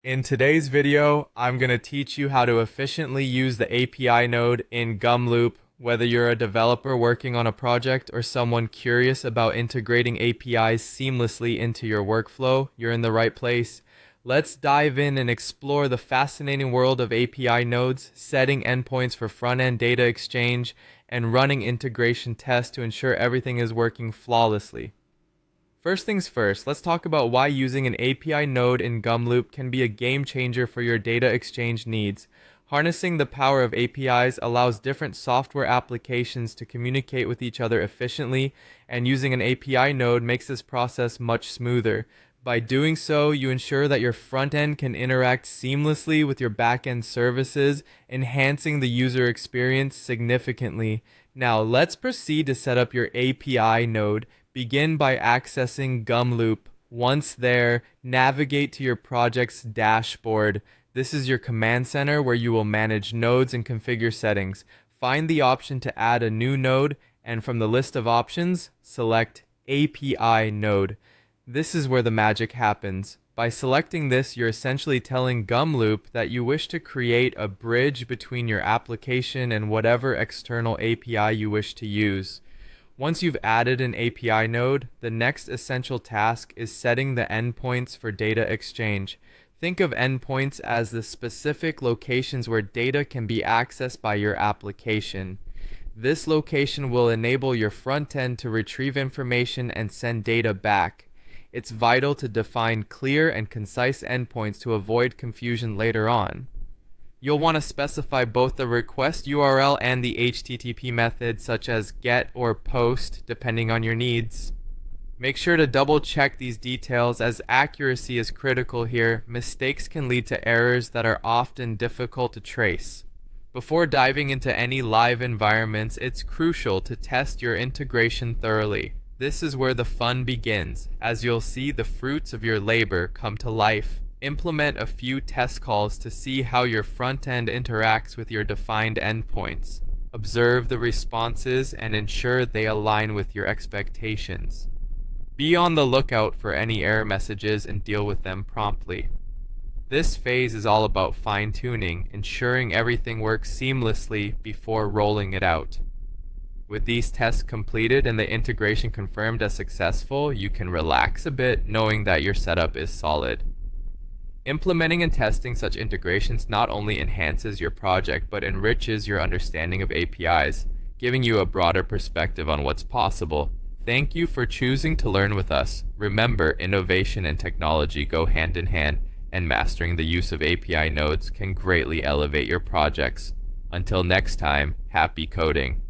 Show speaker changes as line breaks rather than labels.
In today's video, I'm going to teach you how to efficiently use the API node in Gumloop. Whether you're a developer working on a project or someone curious about integrating APIs seamlessly into your workflow, you're in the right place. Let's dive in and explore the fascinating world of API nodes, setting endpoints for front-end data exchange, and running integration tests to ensure everything is working flawlessly. First things first, let's talk about why using an API node in Gumloop can be a game changer for your data exchange needs. Harnessing the power of APIs allows different software applications to communicate with each other efficiently, and using an API node makes this process much smoother. By doing so, you ensure that your front end can interact seamlessly with your backend services, enhancing the user experience significantly. Now, let's proceed to set up your API node. Begin by accessing Gumloop. Once there, navigate to your project's dashboard. This is your command center where you will manage nodes and configure settings. Find the option to add a new node, and from the list of options, select API node. This is where the magic happens. By selecting this, you're essentially telling Gumloop that you wish to create a bridge between your application and whatever external API you wish to use. Once you've added an API node, the next essential task is setting the endpoints for data exchange. Think of endpoints as the specific locations where data can be accessed by your application. This location will enable your front end to retrieve information and send data back. It's vital to define clear and concise endpoints to avoid confusion later on. You'll want to specify both the request URL and the HTTP method, such as GET or POST, depending on your needs. Make sure to double check these details, as accuracy is critical here. Mistakes can lead to errors that are often difficult to trace. Before diving into any live environments, it's crucial to test your integration thoroughly. This is where the fun begins, as you'll see the fruits of your labor come to life. Implement a few test calls to see how your front end interacts with your defined endpoints. Observe the responses and ensure they align with your expectations. Be on the lookout for any error messages and deal with them promptly. This phase is all about fine-tuning, ensuring everything works seamlessly before rolling it out. With these tests completed and the integration confirmed as successful, you can relax a bit knowing that your setup is solid. Implementing and testing such integrations not only enhances your project but enriches your understanding of APIs, giving you a broader perspective on what's possible. Thank you for choosing to learn with us. Remember, innovation and technology go hand in hand, and mastering the use of API nodes can greatly elevate your projects. Until next time, happy coding.